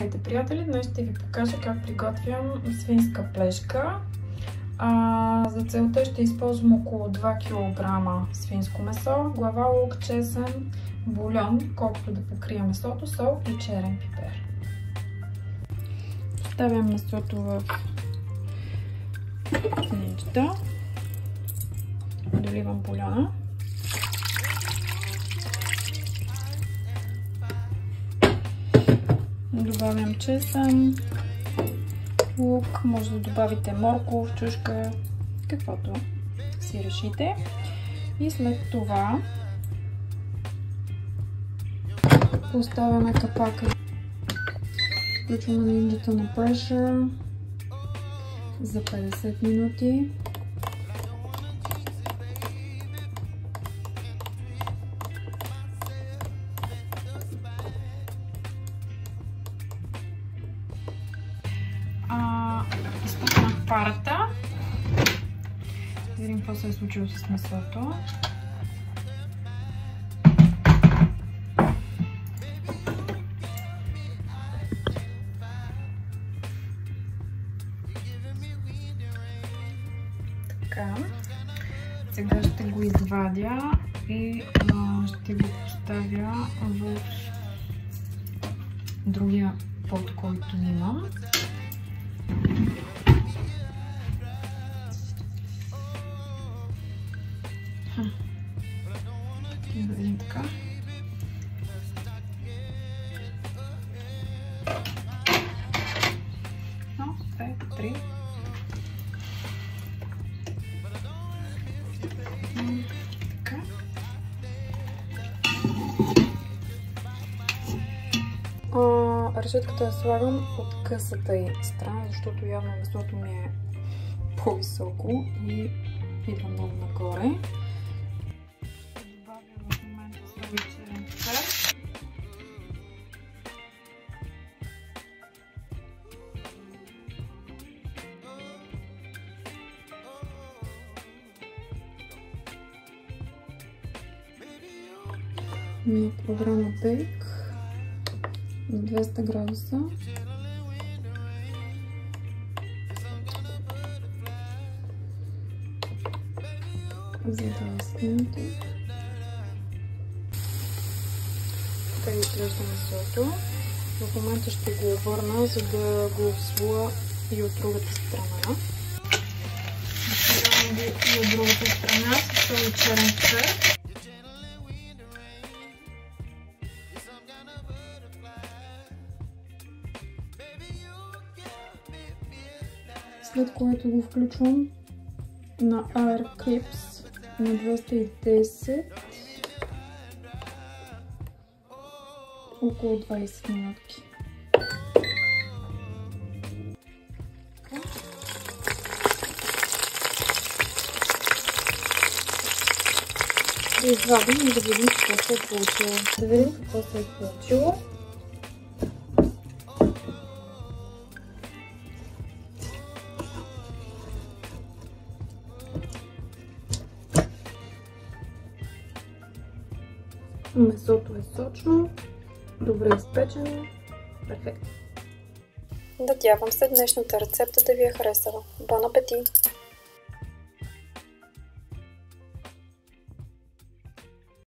Здравейте, приятели! Днес ще ви покажа как приготвям свинска плешка. За целта ще използвам около 2 кг свинско месо, глава лук, чесън, бульон, колкото да покрия месото, сол и черен пипер. Ставям месото в пеничката, доливам бульона. Добавям чесън, лук, може да добавите морков, чушка, каквото си решите. И след това поставяме капака. Включваме ниндито на pressure за 50 минути. Изпуснах парата. Да видим какво се е случило с месото. Така. Сега ще го извадя и ще го поставя в другия пот, който имам. Да видим така. Едно, две, три. Така. Решетката я слагам от късата й страна, защото явно месото ми е по-високо и идва много нагоре. Добавям в момента сол и черен пипер. На програма Bake на 200 градуса. За 20 минути. Така изглежда месото. В момента ще го обърна, за да го обслуя и от другата страна. Направям го и от другата страна с сол и черен пипер. След което го включвам на Air Clips на 210 около 20 минутки. Да извадим и да видим какво се е получило. Да видим какво се е получило. Месото е сочно, добре изпечено, перфектно. Надявам се днешната рецепта да ви е харесала. Бон апетит!